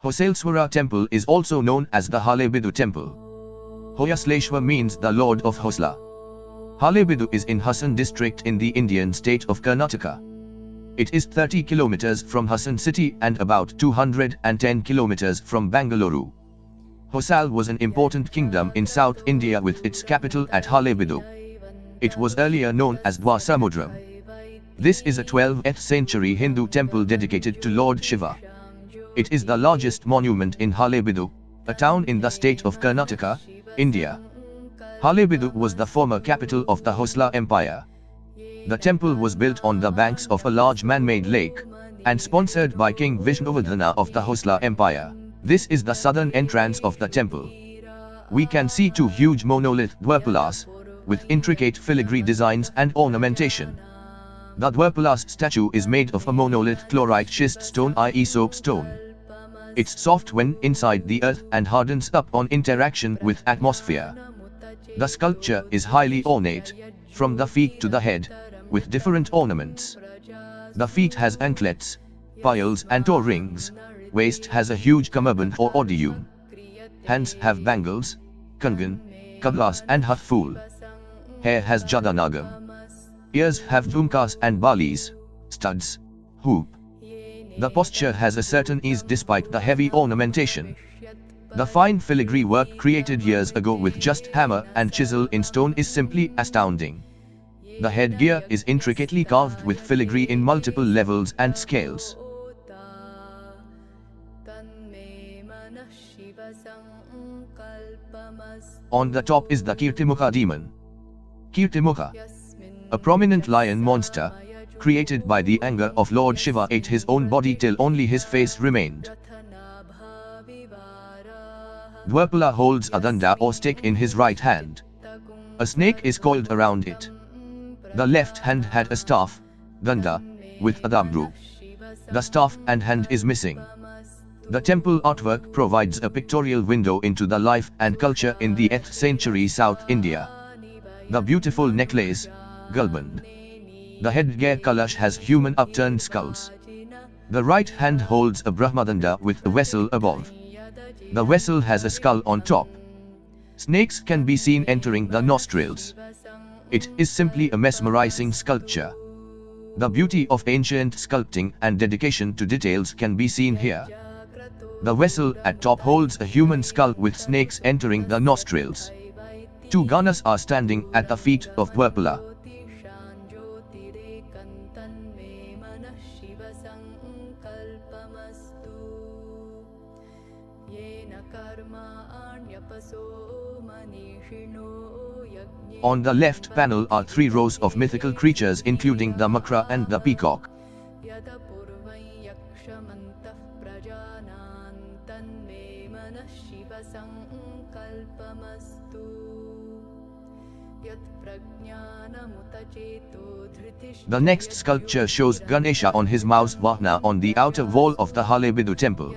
Hoysaleswara temple is also known as the Halebidu temple. Hoysaleshwar means the Lord of Hosla. Halebidu is in Hassan district in the Indian state of Karnataka. It is 30 kilometers from Hassan city and about 210 kilometers from Bangalore. Hoysala was an important kingdom in South India with its capital at Halebidu. It was earlier known as Dwarsamudram. This is a 12th century Hindu temple dedicated to Lord Shiva. It is the largest monument in Halebidu, a town in the state of Karnataka, India. Halebidu was the former capital of the Hoysala Empire. The temple was built on the banks of a large man-made lake, and sponsored by King Vishnuvardhana of the Hoysala Empire. This is the southern entrance of the temple. We can see two huge monolith DwarPalas, with intricate filigree designs and ornamentation. The DwarPalas statue is made of a monolith chlorite schist stone, i.e. soapstone. It's soft when inside the earth and hardens up on interaction with atmosphere. The sculpture is highly ornate, from the feet to the head, with different ornaments. The feet has anklets, piles and toe rings, waist has a huge cummerbund or odeum. Hands have bangles, kangan, kablas and hathful. Hair has jadanagam. Ears have dhumkas and balis, studs, hoop. The posture has a certain ease despite the heavy ornamentation. The fine filigree work created years ago with just hammer and chisel in stone is simply astounding. The headgear is intricately carved with filigree in multiple levels and scales. On the top is the Kirtimukha demon. Kirtimukha, a prominent lion monster, created by the anger of Lord Shiva, ate his own body till only his face remained. DwarPala holds a danda or stick in his right hand. A snake is coiled around it. The left hand had a staff, danda, with a damru. The staff and hand is missing. The temple artwork provides a pictorial window into the life and culture in the 8th century South India. The beautiful necklace, gulband. The headgear Kailash has human upturned skulls. The right hand holds a Brahmadanda with a vessel above. The vessel has a skull on top. Snakes can be seen entering the nostrils. It is simply a mesmerizing sculpture. The beauty of ancient sculpting and dedication to details can be seen here. The vessel at top holds a human skull with snakes entering the nostrils. Two Ganas are standing at the feet of DwarPala. On the left panel are 3 rows of mythical creatures including the makara and the peacock. The next sculpture shows Ganesha on his mouse Vahana on the outer wall of the Halebidu temple.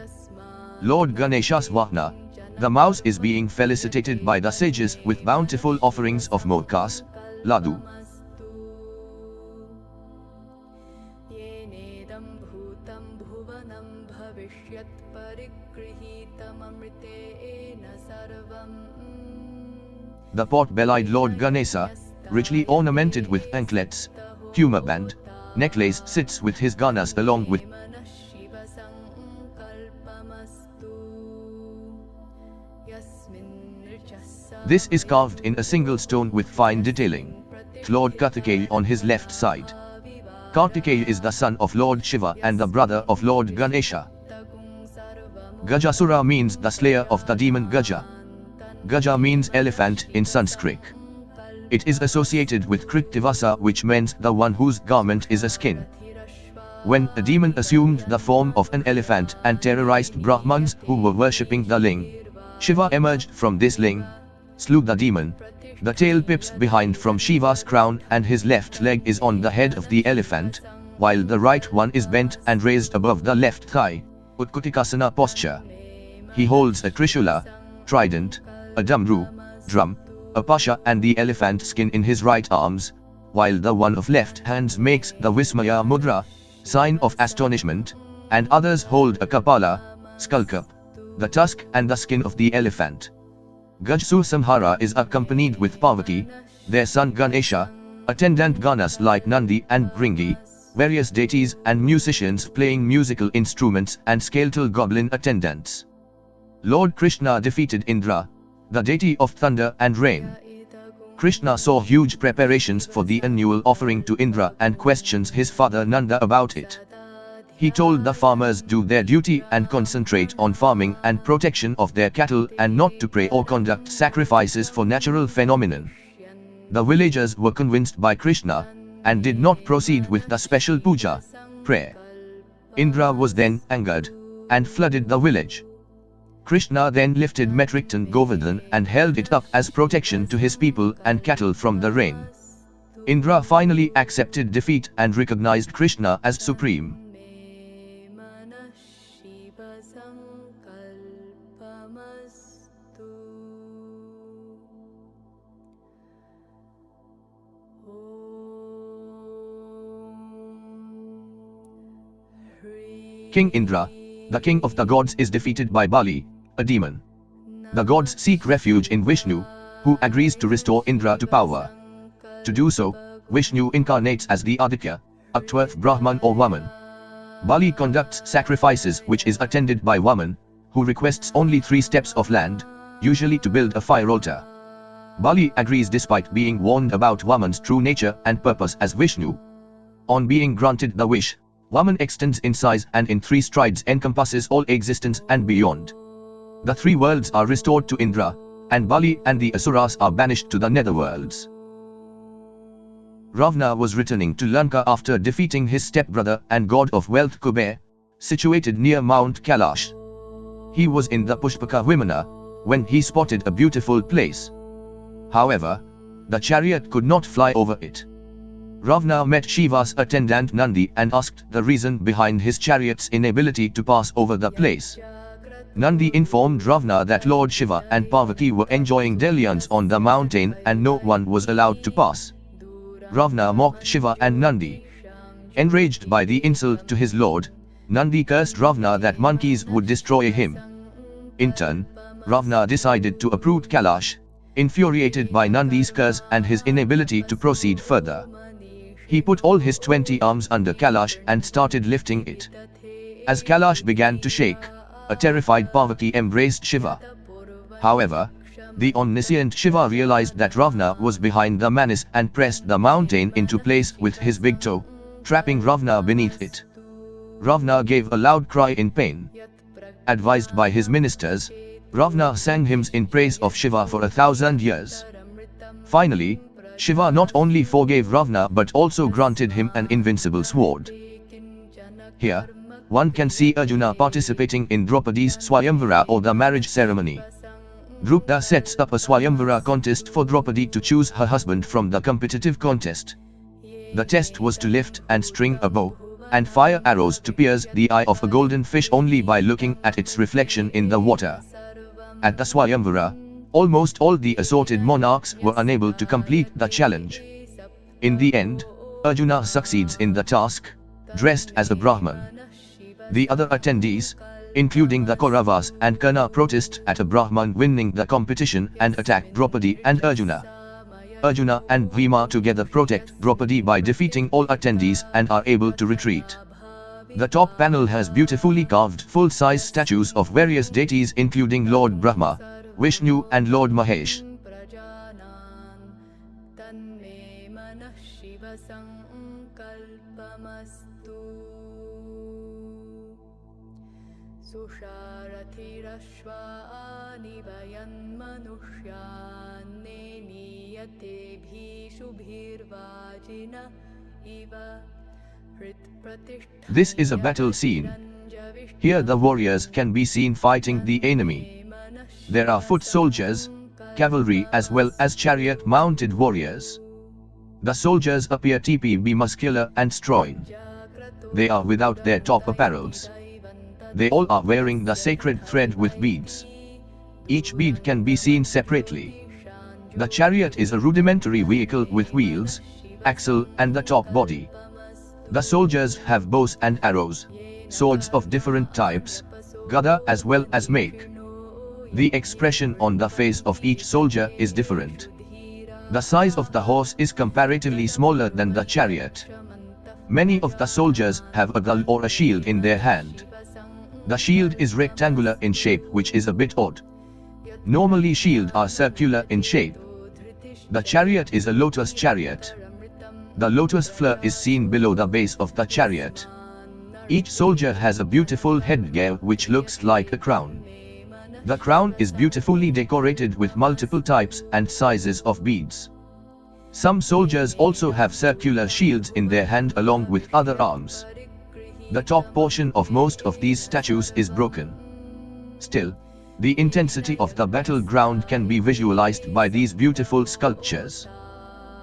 Lord Ganesha's Vahana, the mouse, is being felicitated by the sages with bountiful offerings of modkas, ladu. The pot-bellied Lord Ganesha, richly ornamented with anklets, cummerbund, necklace, sits with his ganas along with this is carved in a single stone with fine detailing. Lord Kartikeya on his left side. Kartikeya is the son of Lord Shiva and the brother of Lord Ganesha. Gajasura means the slayer of the demon Gaja. Gaja means elephant in Sanskrit. It is associated with Kritivasa, which means the one whose garment is a skin. When a demon assumed the form of an elephant and terrorized Brahmans who were worshipping the ling, Shiva emerged from this ling, slew the demon. The tail pips behind from Shiva's crown and his left leg is on the head of the elephant, while the right one is bent and raised above the left thigh, Utkutikasana posture. He holds a trishula, trident, a damru, drum, a pasha and the elephant skin in his right arms, while the one of left hands makes the Vismaya mudra, sign of astonishment, and others hold a kapala, skull cup. the tusk and the skin of the elephant. Gajasura Samhara is accompanied with Parvati, their son Ganesha, attendant Ganas like Nandi and Bringi, various deities and musicians playing musical instruments and skeletal goblin attendants. Lord Krishna defeated Indra, the deity of thunder and rain. Krishna saw huge preparations for the annual offering to Indra and questions his father Nanda about it. He told the farmers do their duty and concentrate on farming and protection of their cattle and not to pray or conduct sacrifices for natural phenomenon. The villagers were convinced by Krishna and did not proceed with the special puja, prayer. Indra was then angered and flooded the village. Krishna then lifted metric ton Govardhan and held it up as protection to his people and cattle from the rain. Indra finally accepted defeat and recognized Krishna as supreme. King Indra, the king of the gods, is defeated by Bali, a demon. The gods seek refuge in Vishnu, who agrees to restore Indra to power. To do so, Vishnu incarnates as the Aditya, a 12th Brahman or Vaman. Bali conducts sacrifices which is attended by Vaman, who requests only 3 steps of land, usually to build a fire altar. Bali agrees despite being warned about Vaman's true nature and purpose as Vishnu. On being granted the wish, Vaman extends in size and in 3 strides encompasses all existence and beyond. The 3 worlds are restored to Indra, and Bali and the Asuras are banished to the netherworlds. Ravana was returning to Lanka after defeating his stepbrother and god of wealth Kuber, situated near Mount Kailash. He was in the Pushpaka Vimana when he spotted a beautiful place. However, the chariot could not fly over it. Ravana met Shiva's attendant Nandi and asked the reason behind his chariot's inability to pass over the place. Nandi informed Ravana that Lord Shiva and Parvati were enjoying dalliance on the mountain and no one was allowed to pass. Ravana mocked Shiva and Nandi. Enraged by the insult to his lord, Nandi cursed Ravana that monkeys would destroy him. In turn, Ravana decided to uproot Kailash, infuriated by Nandi's curse and his inability to proceed further. He put all his 20 arms under Kailash and started lifting it. As Kailash began to shake, a terrified Parvati embraced Shiva. However, the omniscient Shiva realized that Ravana was behind the menace and pressed the mountain into place with his big toe, trapping Ravana beneath it. Ravana gave a loud cry in pain. Advised by his ministers, Ravana sang hymns in praise of Shiva for 1,000 years. Finally, Shiva not only forgave Ravana but also granted him an invincible sword. Here, one can see Arjuna participating in Draupadi's Swayamvara or the marriage ceremony. Draupadi sets up a Swayamvara contest for Draupadi to choose her husband from the competitive contest. The test was to lift and string a bow, and fire arrows to pierce the eye of a golden fish only by looking at its reflection in the water. At the Swayamvara, almost all the assorted monarchs were unable to complete the challenge. In the end, Arjuna succeeds in the task, dressed as a Brahman. The other attendees, including the Kauravas and Karna, protest at a Brahman winning the competition and attack Draupadi and Arjuna. Arjuna and Bhima together protect Draupadi by defeating all attendees and are able to retreat. The top panel has beautifully carved full-size statues of various deities including Lord Brahma, Vishnu and Lord Mahesh. This is a battle scene. Here the warriors can be seen fighting the enemy. There are foot soldiers, cavalry as well as chariot-mounted warriors. The soldiers appear to be muscular and strong. They are without their top apparels. They all are wearing the sacred thread with beads. Each bead can be seen separately. The chariot is a rudimentary vehicle with wheels, axle and the top body. The soldiers have bows and arrows, swords of different types, Gada as well as make. The expression on the face of each soldier is different. The size of the horse is comparatively smaller than the chariot. Many of the soldiers have a gal or a shield in their hand. The shield is rectangular in shape, which is a bit odd. Normally shields are circular in shape. The chariot is a lotus chariot. The lotus flower is seen below the base of the chariot. Each soldier has a beautiful headgear which looks like a crown. The crown is beautifully decorated with multiple types and sizes of beads. Some soldiers also have circular shields in their hand along with other arms. The top portion of most of these statues is broken. Still, the intensity of the battleground can be visualized by these beautiful sculptures.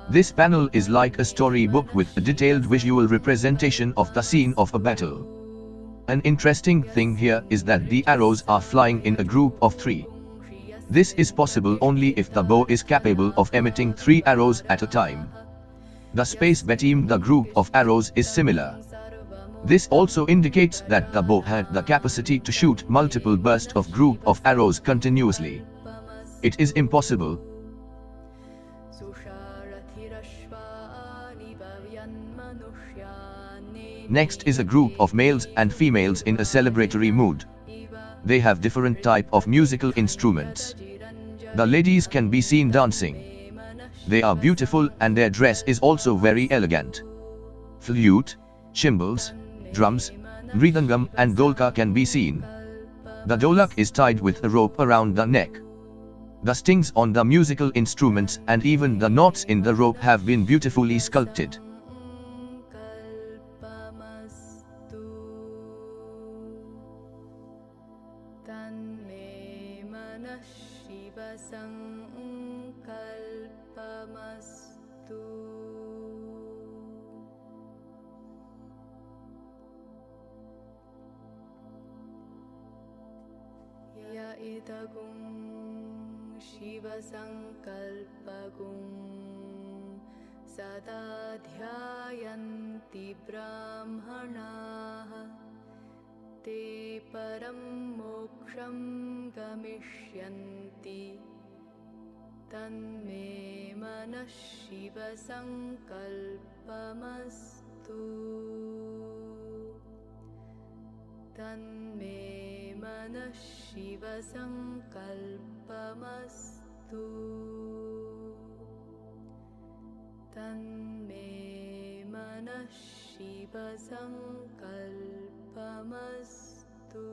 This panel is like a storybook with a detailed visual representation of the scene of a battle. An interesting thing here is that the arrows are flying in a group of 3. This is possible only if the bow is capable of emitting 3 arrows at a time. The space between the group of arrows is similar. This also indicates that the bow had the capacity to shoot multiple bursts of group of arrows continuously. It is impossible. Next is a group of males and females in a celebratory mood. They have different type of musical instruments. The ladies can be seen dancing. They are beautiful and their dress is also very elegant. Flute, cymbals, drums, mridangam and dolka can be seen. The dolak is tied with a rope around the neck. The strings on the musical instruments and even the knots in the rope have been beautifully sculpted. Sada dhyayanti brahmanaha te param moksham gamishyanti tanme manas shiva sankalpamastu tanme manas shiva sankalpamastu tanme manas shiva sankalpamastu.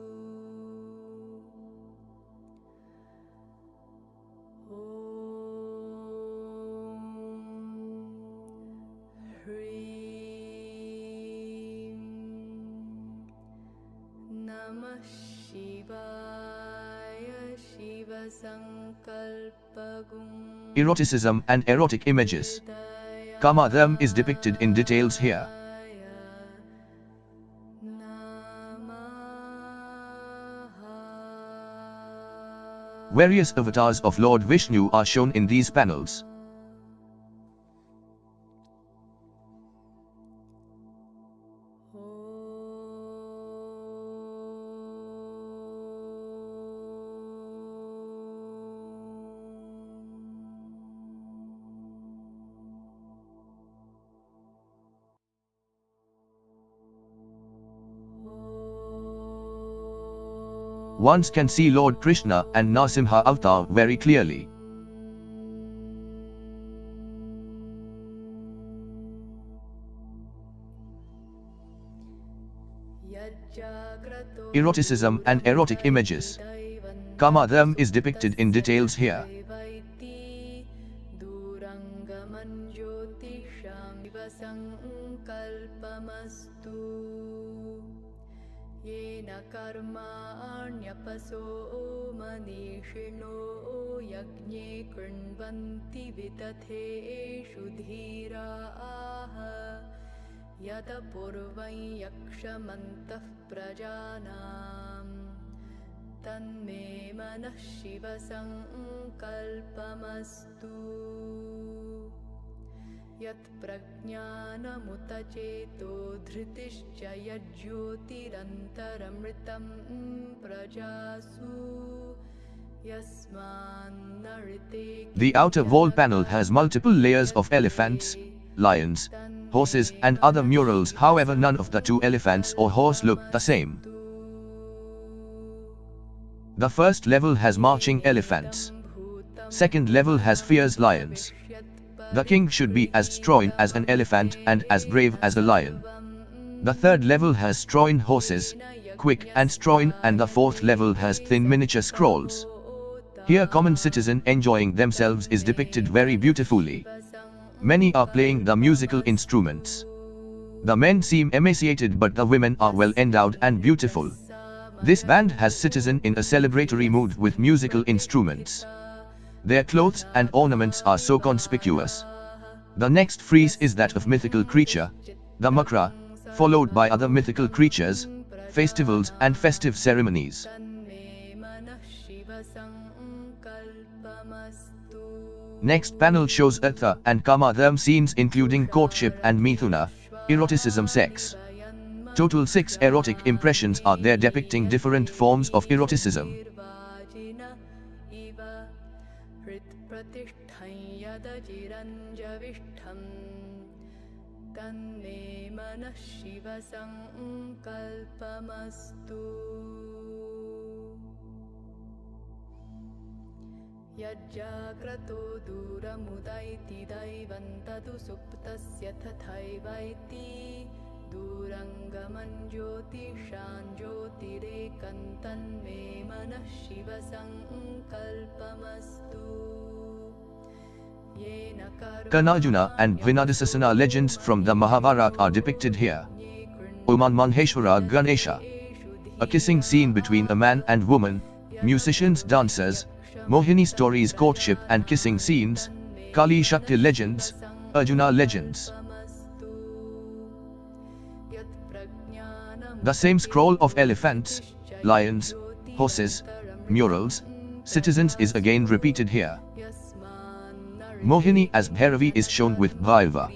Om Hrim Namah Shivaya Shiva Sankalpagum. Eroticism and erotic images. Kamadham is depicted in details here. Various avatars of Lord Vishnu are shown in these panels. One can see Lord Krishna and Narasimha Avatar very clearly. Eroticism and erotic images. Kamadham is depicted in details here. Karmaण्यpaso manishino yagne krunvanti vitateshu dhiraha yata purvai yakshamantah prajanam tanme manas shiva sankalpamastu यत् प्रज्ञानमुत चेतो धृतिश्च यज्ज्योतिरन्तरमृतं प्रजासु यस्मान्नऋते. The outer wall panel has multiple layers of elephants, lions, horses and other murals. However, none of the two elephants or horse look the same. The first level has marching elephants. Second level has fierce lions. The king should be as strong as an elephant and as brave as a lion. The third level has strong horses, quick and strong, and the fourth level has thin miniature scrolls. Here common citizen enjoying themselves is depicted very beautifully. Many are playing the musical instruments. The men seem emaciated but the women are well endowed and beautiful. This band has citizen in a celebratory mood with musical instruments. Their clothes and ornaments are so conspicuous. The next frieze is that of mythical creature, the makara, followed by other mythical creatures, festivals and festive ceremonies. Next panel shows Artha and Kama Dharma scenes including courtship and Mithuna, eroticism, sex. Total 6 erotic impressions are there depicting different forms of eroticism. यज्जाग्रतो दूरमुदैति दैवन्ततु सुप्तस्य तथैवैति दूरङ्गमं ज्योतिषां ज्योतिरेकन्तन्मे मनः शिवसङ्कल्पमस्तु. Karnarjuna and Vinadasasana legends from the Mahabharat are depicted here. Oman Maheshwara Ganesha. A kissing scene between a man and woman, musicians, dancers, Mohini stories, courtship and kissing scenes, Kali Shakti legends, Arjuna legends. The same scroll of elephants, lions, horses, murals, citizens is again repeated here. Mohini as Bhairavi is shown with Bhaiva.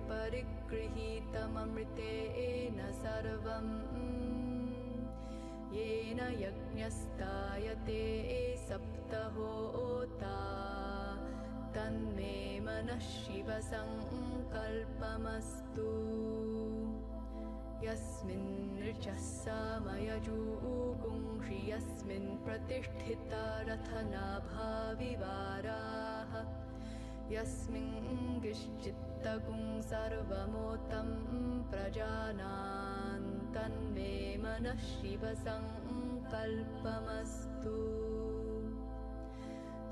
परिगृहीतममृतेन सर्वं येन यज्ञस्तायते सप्तहोता तन्मे मनः शिवसङ्कल्पमस्तु. यस्मिन् ऋचः सामयजूगुंषि यस्मिन् प्रतिष्ठिता रथनाभाविवाराः यस्मिन् गिश्चित्तगुं सर्वमोतं प्रजानां तन्मे मनः शिवसङ्कल्पमस्तु.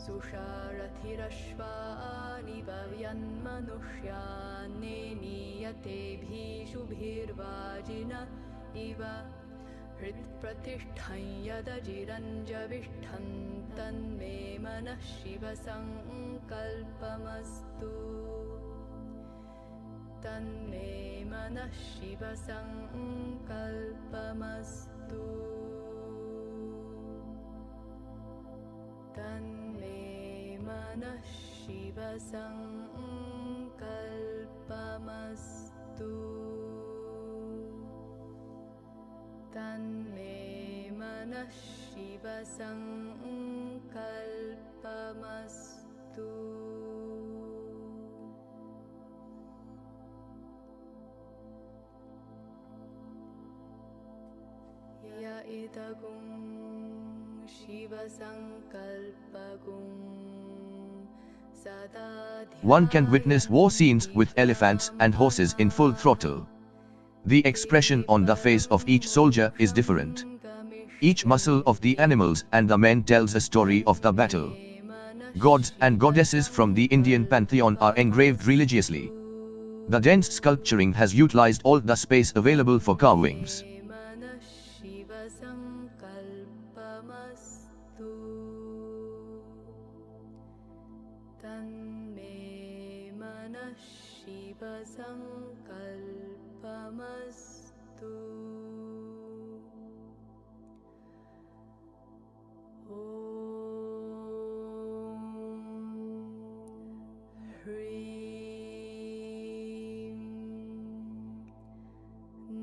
सुषारथिरश्वानि वयन्मनुष्यान्नेनीयतेभिषुभिर्वाजिन इव हृत्प्रतिष्ठं यदजिरञ्जविष्ठं तन्मे मनः शिवसङ्कल्पमस्तु. तन्मे मनः शिवसङ्कल्पमस्तु. तन्मे मनः शिवसङ्कल्पमस्तु. तन्मे मनः शिवसङ्कल्पमस्तु. य इदगुं शिवसङ्कल्पगुं सदा. One can witness war scenes with elephants and horses in full throttle. The expression on the face of each soldier is different. Each muscle of the animals and the men tells a story of the battle. Gods and goddesses from the Indian pantheon are engraved religiously. The dense sculpturing has utilized all the space available for carvings.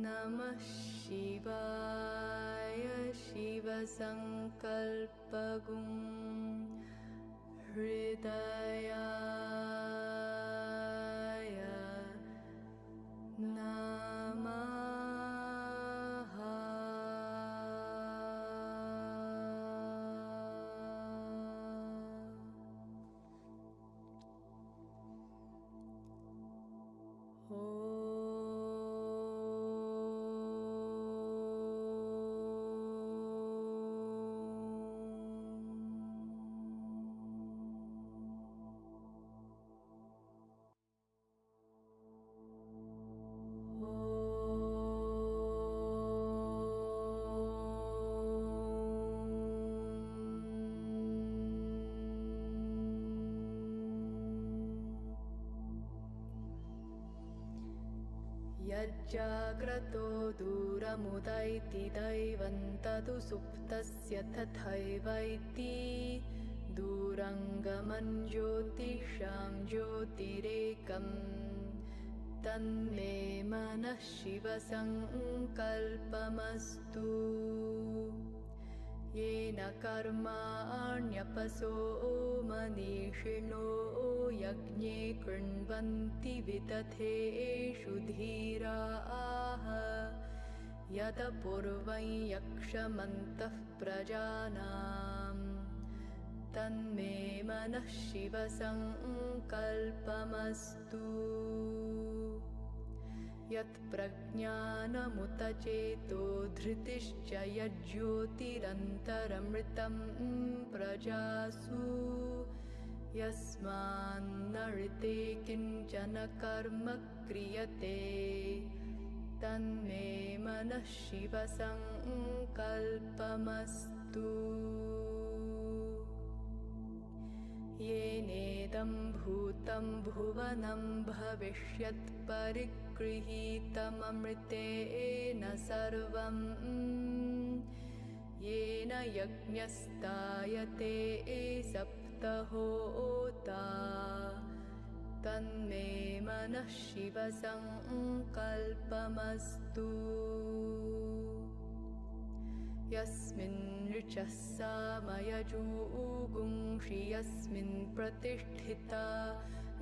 Namah Shivaya Shiva Sankalpagum Hridayaya Namaha. Yajjagrato duramudaitti daivantadu suptasya tathaivaiti durangaman jyotisham jyotirekam tanme manah shiva sankalpamastu yena karmaణ్యపసో మనీషిణో యజ్ఞే కృణ్వంతి విదథేషు ధీరాః యత పూర్వం యక్షమంతః ప్రజానాం తన్మే మనః శివ సంకల్పమస్తు యత్ ప్రజ్ఞానముత చేతో ధృతిశ్చ యజ్యోతిరంతరమృతం ప్రజాసు యస్మాన్నృతే కించన కర్మ క్రియతే తన్మే మనః శివ సంకల్పమస్తు येनेदं भूतं भुवनं भविष्यत् परिगृहीतममृतेन सर्वं येन यज्ञस्तायते सप्तहोता तन्मे मनः शिव संकल्पमस्तु यस्मिन् ऋचः सामयजूगुंषि यस्मिन् प्रतिष्ठिता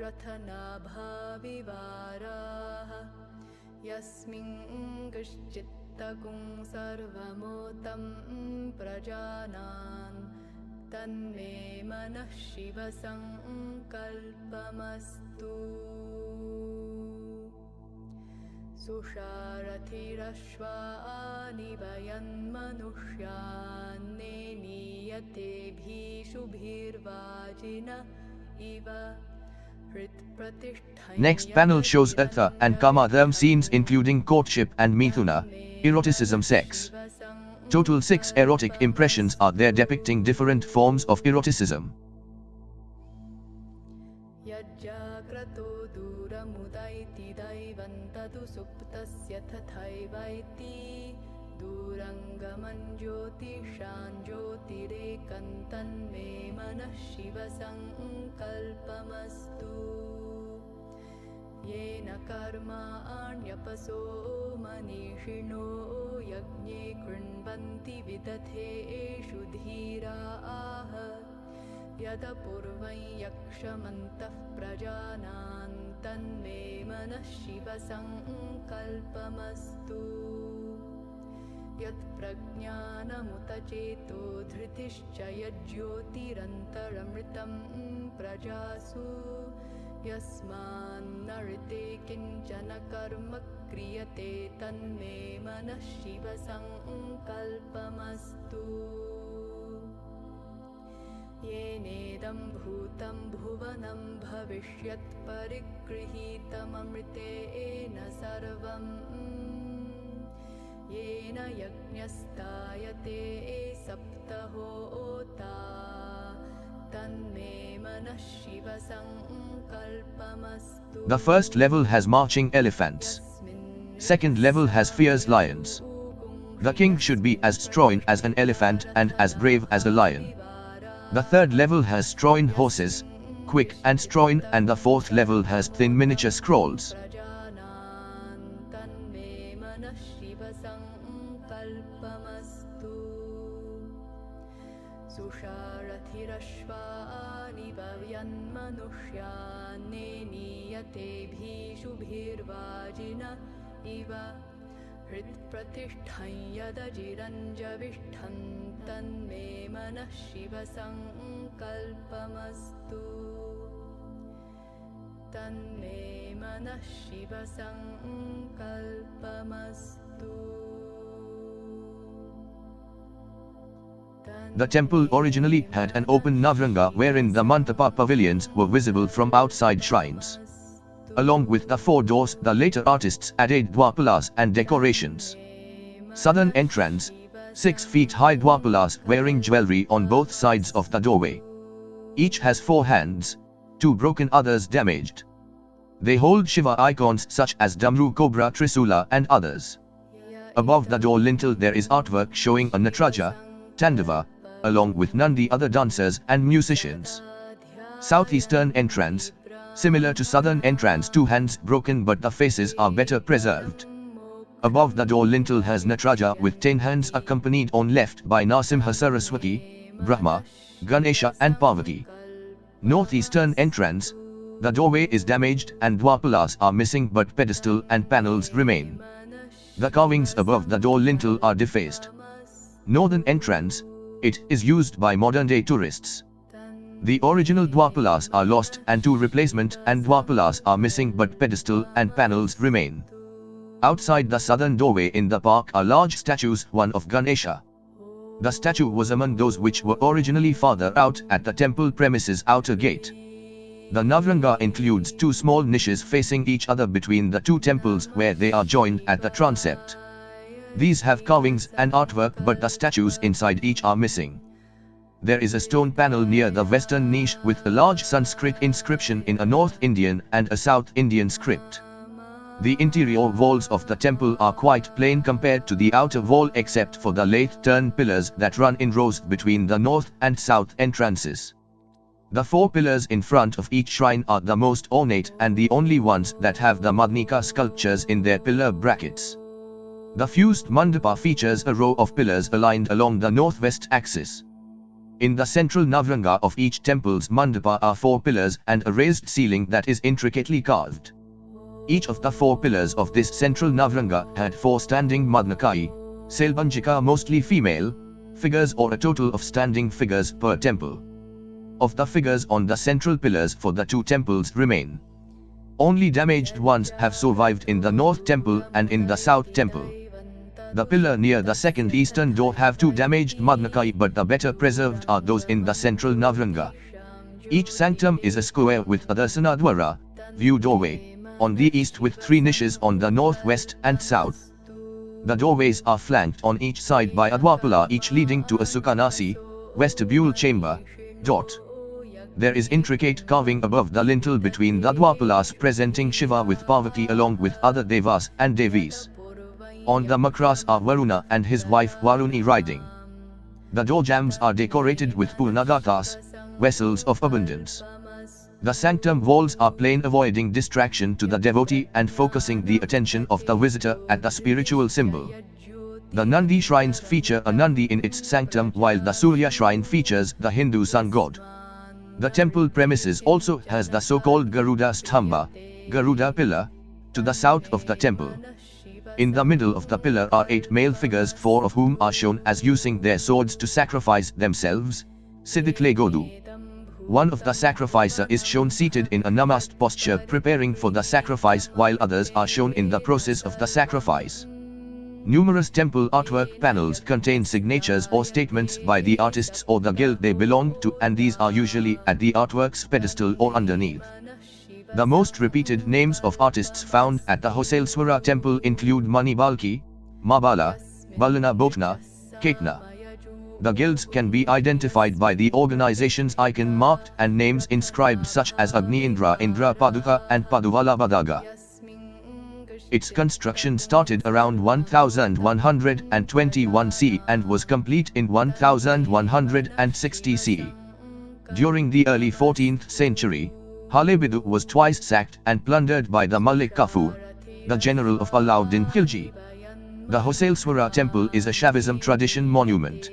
रथनाभाविवाराः यस्मिन् कश्चित्तगुं सर्वमोतं प्रजानान् तन्मे मनः शिव संकल्पमस्तु सुषारथिरश्वानि वयन्मनुष्यान्नेनीयते भीषुभिर्वाजिन इव हृत्प्रतिष्ठं. Next panel shows Artha and Kama Dharma scenes including courtship and Mithuna, eroticism, sex. Total 6 erotic impressions are there depicting different forms of eroticism. यज्जाग्रतो दूरमुदैति दैवन्तदु सुप्तस्य तथैवैति दूरङ्गमं ज्योतिषां ज्योतिरेकं तन्मे मनः शिव संकल्पमस्तु येन कर्माण्यपसो मनीषिणो यज्ञे कृण्वन्ति विदथेषु धीराः यद पूर्वं यक्षमन्तः प्रजानान् तन्मे मनः शिव संकल्पमस्तु यत् प्रज्ञानमुत चेतो धृतिश्च यज्ज्योतिरन्तरमृतं प्रजासु यस्मान्नृते किञ्चन कर्म क्रियते तन्मे मनः शिव संकल्पमस्तु येनेदं भूतं भुवनं भविष्यत् परिगृहीतममृतेन सर्वं येन यज्ञस्तायते सप्तहोता तन्मे मनः Shiv संकल्पमस्तु. The first level has marching elephants. Second level has fierce lions. The king should be as strong as an elephant and as brave as a lion. The third level has strong horses, quick and strong, and the fourth level has thin miniature scrolls. हृत्प्रतिष्ठं यदजिरञ्जविष्ठं तन्मे मनः शिवसङ्कल्पमस्तु तन्मे मनः शिवसङ्कल्पमस्तु. The temple originally had an open Navranga wherein the Mantapa pavilions were visible from outside shrines. Along with the four doors, the later artists added DwarPalas and decorations. Southern entrance, 6 feet high DwarPalas wearing jewelry on both sides of the doorway. Each has 4 hands, 2 broken, others damaged. They hold Shiva icons such as Damru, Cobra, Trisula and others. Above the door lintel there is artwork showing a Natraja, Tandava, along with Nandi, other dancers and musicians. Southeastern entrance, similar to southern entrance, 2 hands broken but the faces are better preserved. Above the door lintel has Natraja with 10 hands accompanied on left by Narasimha, Saraswati, Brahma, Ganesha and Parvati. Northeastern entrance, the doorway is damaged and DwarPalas are missing but pedestal and panels remain. The carvings above the door lintel are defaced. Northern entrance, it is used by modern-day tourists. The original DwarPalas are lost and 2 replacement and DwarPalas are missing but pedestal and panels remain. Outside the southern doorway in the park are large statues, one of Ganesha. The statue was among those which were originally farther out at the temple premises outer gate. The Navranga includes 2 small niches facing each other between the 2 temples where they are joined at the transept. These have carvings and artwork but the statues inside each are missing. There is a stone panel near the western niche with a large Sanskrit inscription in a North Indian and a South Indian script. The interior walls of the temple are quite plain compared to the outer wall except for the late-turn pillars that run in rows between the north and south entrances. The 4 pillars in front of each shrine are the most ornate and the only ones that have the Madnika sculptures in their pillar brackets. The fused mandapa features a row of pillars aligned along the northwest axis. In the central Navranga of each temple's mandapa are 4 pillars and a raised ceiling that is intricately carved. Each of the 4 pillars of this central Navranga had 4 standing Madnakai, Sailbanjika mostly female, figures or a total of standing figures per temple. Of the figures on the central pillars for the 2 temples remain. Only damaged ones have survived in the north temple and in the south temple. The pillar near the second eastern door have 2 damaged Madnakai but the better preserved are those in the central Navranga. Each sanctum is a square with a Darsana Dwara, view doorway, on the east with 3 niches on the northwest and south. The doorways are flanked on each side by a DwarPala each leading to a Sukhanasi, vestibule chamber. There is intricate carving above the lintel between the DwarPalas presenting Shiva with Parvati along with other Devas and Devis. On the makras are Varuna and his wife Varuni riding. The door jambs are decorated with Purnagatas, vessels of abundance. The sanctum walls are plain, avoiding distraction to the devotee and focusing the attention of the visitor at the spiritual symbol. The Nandi shrines feature a Nandi in its sanctum while the Surya shrine features the Hindu sun god. The temple premises also has the so-called Garuda Stamba, Garuda pillar, to the south of the temple. In the middle of the pillar are 8 male figures, 4 of whom are shown as using their swords to sacrifice themselves, Sidikle Godu. One of the sacrificer is shown seated in a namast posture preparing for the sacrifice while others are shown in the process of the sacrifice. Numerous temple artwork panels contain signatures or statements by the artists or the guild they belong to, and these are usually at the artwork's pedestal or underneath. The most repeated names of artists found at the Hosailswara temple include Mani Balki, Mabala, Balana Botna, Ketna. The guilds can be identified by the organization's icon marked and names inscribed such as Agni Indra, Indra Paduka and Paduvala Badaga. Its construction started around 1121 CE and was complete in 1160 CE. During the early 14th century, Halebidu was twice sacked and plundered by the Malik Kafur, the general of Alauddin Khilji. The Hosailswara temple is a Shaivism tradition monument.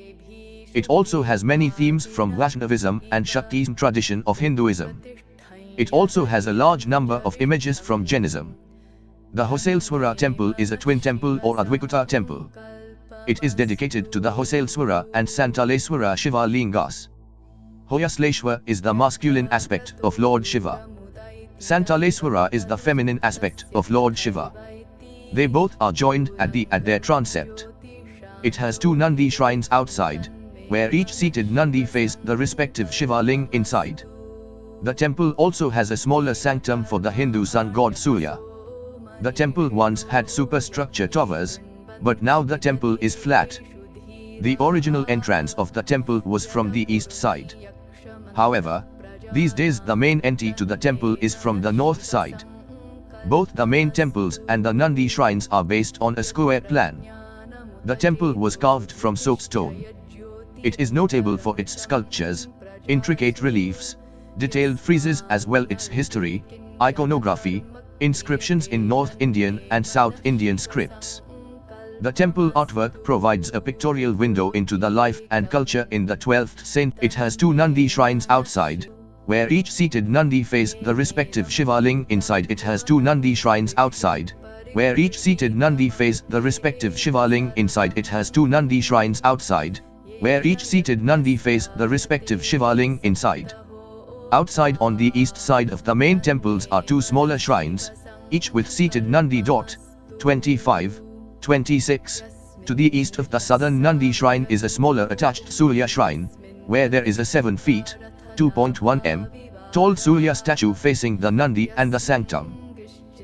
It also has many themes from Vaishnavism and Shaktism tradition of Hinduism. It also has a large number of images from Jainism. The Hosailswara temple is a twin temple or Advaita temple. It is dedicated to the Hosailswara and Santaleswara Shiva Lingas. Hoyasleshwar is the masculine aspect of Lord Shiva. Santaleswara is the feminine aspect of Lord Shiva. They both are joined at their transept. It has two Nandi shrines outside, where each seated Nandi face the respective Shiva ling inside. The temple also has a smaller sanctum for the Hindu sun god Surya. The temple once had superstructure towers, but now the temple is flat. The original entrance of the temple was from the east side. However, these days the main entry to the temple is from the north side. Both the main temples and the Nandi shrines are based on a square plan. The temple was carved from soapstone. It is notable for its sculptures, intricate reliefs, detailed friezes as well its history, iconography, inscriptions in North Indian and South Indian scripts. The temple artwork provides a pictorial window into the life and culture in the 12th century. It has two Nandi shrines outside, where each seated Nandi face the respective Shiva ling inside. It has two Nandi shrines outside, where each seated Nandi face the respective Shiva ling inside. It has two Nandi shrines outside, where each seated Nandi face the respective Shiva ling inside. Outside on the east side of the main temples are two smaller shrines, each with seated Nandi. 25, 26. To the east of the southern Nandi shrine is a smaller attached Surya shrine, where there is a 7 feet, 2.1 m, tall Surya statue facing the Nandi and the sanctum.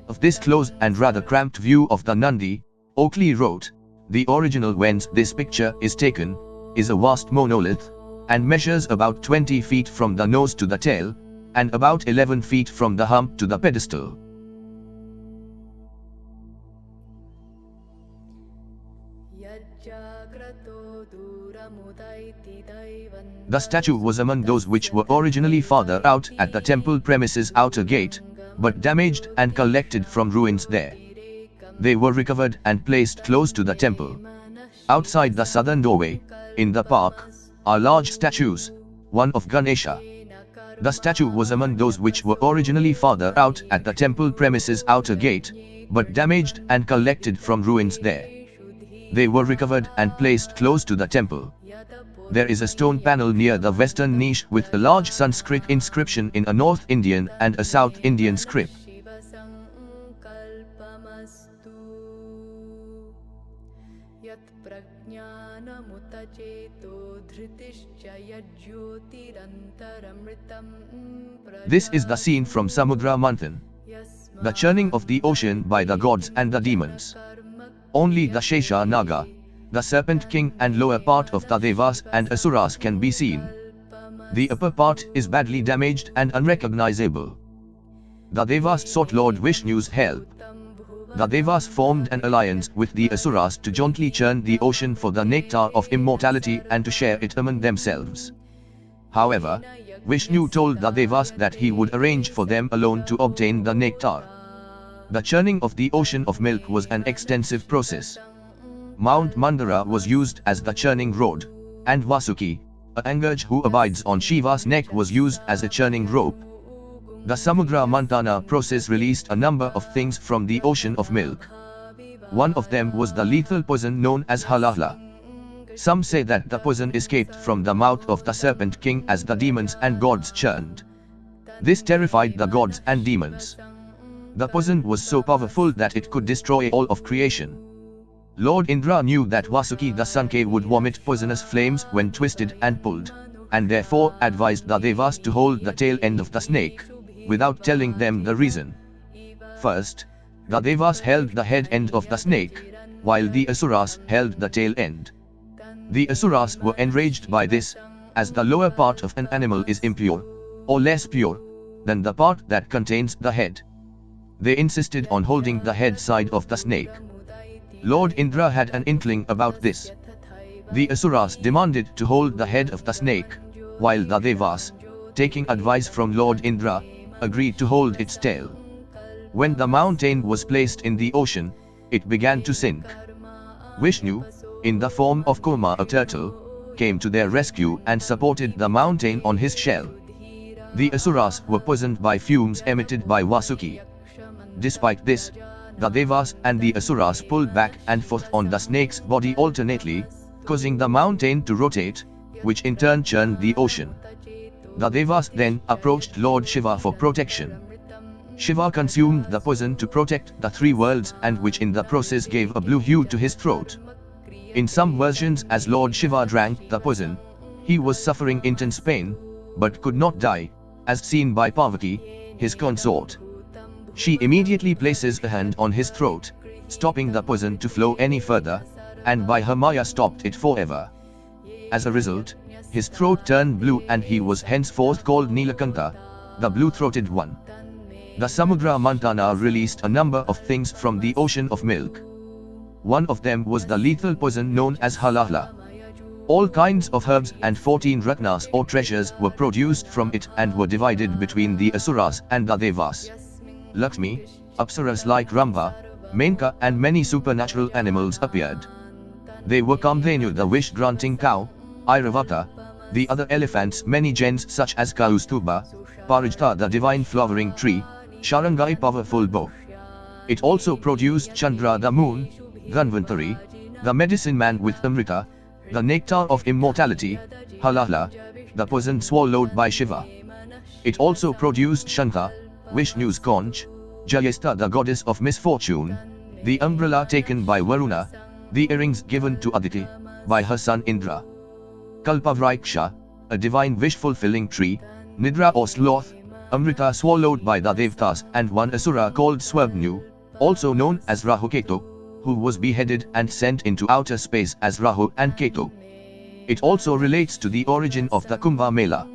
Of this close and rather cramped view of the Nandi, Oakley wrote, "The original whence this picture is taken, is a vast monolith, and measures about 20 feet from the nose to the tail, and about 11 feet from the hump to the pedestal." The statue was among those which were originally farther out at the temple premises outer gate, but damaged and collected from ruins there. They were recovered and placed close to the temple. Outside the southern doorway, in the park, are large statues, one of Ganesha. The statue was among those which were originally farther out at the temple premises outer gate, but damaged and collected from ruins there. They were recovered and placed close to the temple. There is a stone panel near the western niche with a large Sanskrit inscription in a North Indian and a South Indian script. This is the scene from Samudra Manthan, the churning of the ocean by the gods and the demons. Only the Shesha Naga, the serpent king, and lower part of the Devas and Asuras can be seen. The upper part is badly damaged and unrecognizable. The Devas sought Lord Vishnu's help. The Devas formed an alliance with the Asuras to jointly churn the ocean for the nectar of immortality and to share it among themselves. However, Vishnu told the Devas that he would arrange for them alone to obtain the nectar. The churning of the ocean of milk was an extensive process. Mount Mandara was used as the churning rod, and Vasuki, a Angaj who abides on Shiva's neck, was used as a churning rope. The Samudra Manthana process released a number of things from the ocean of milk. One of them was the lethal poison known as halahla. Some say that the poison escaped from the mouth of the serpent king as the demons and gods churned. This terrified the gods and demons. The poison was so powerful that it could destroy all of creation. Lord Indra knew that Vasuki the Sankhe would vomit poisonous flames when twisted and pulled, and therefore advised the Devas to hold the tail end of the snake, without telling them the reason. First, the Devas held the head end of the snake, while the Asuras held the tail end. The Asuras were enraged by this, as the lower part of an animal is impure, or less pure, than the part that contains the head. They insisted on holding the head side of the snake. Lord Indra had an inkling about this. The Asuras demanded to hold the head of the snake, while the Devas, taking advice from Lord Indra, agreed to hold its tail. When the mountain was placed in the ocean, it began to sink. Vishnu, in the form of Kurma, a turtle, came to their rescue and supported the mountain on his shell. The Asuras were poisoned by fumes emitted by Vasuki. Despite this, the Devas and the Asuras pulled back and forth on the snake's body alternately, causing the mountain to rotate, which in turn churned the ocean. The Devas then approached Lord Shiva for protection. Shiva consumed the poison to protect the three worlds, and which in the process gave a blue hue to his throat. In some versions, as Lord Shiva drank the poison, he was suffering intense pain, but could not die, as seen by Parvati, his consort. She immediately places a hand on his throat, stopping the poison to flow any further, and by her Maya stopped it forever. As a result, his throat turned blue and he was henceforth called Nilakanta, the blue-throated one. The Samudra Manthan released a number of things from the ocean of milk. One of them was the lethal poison known as halahla. All kinds of herbs and 14 ratnas or treasures were produced from it and were divided between the Asuras and the Devas. Lakshmi, Apsaras like Rambha, Menka and many supernatural animals appeared. They were Kamdhenu, the wish-granting cow, Airavata, the other elephants, many gens such as Kaustuba, Parijta, the divine flowering tree, Sharangai, powerful bow. It also produced Chandra, the moon, Dhanvantari, the medicine man with Amrita, the nectar of immortality, Halahla, the poison swallowed by Shiva. It also produced Shanta, Vishnu's conch, Jayasta, the goddess of misfortune, the umbrella taken by Varuna, the earrings given to Aditi by her son Indra, Kalpavriksha, a divine wish-fulfilling tree, Nidra or sloth, Amrita swallowed by the Devtas, and one Asura called Swabnu, also known as Rahuketu, who was beheaded and sent into outer space as Rahu and Ketu. It also relates to the origin of the Kumbh Mela.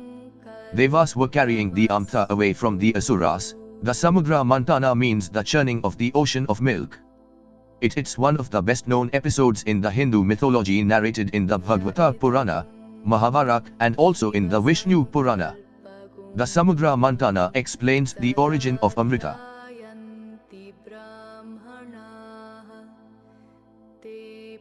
Devas were carrying the Amrita away from the Asuras. The Samudra Manthan means the churning of the ocean of milk. It's one of the best known episodes in the Hindu mythology, narrated in the Bhagavata Purana, Mahabharat, and also in the Vishnu Purana. The Samudra Manthan explains the origin of Amrita.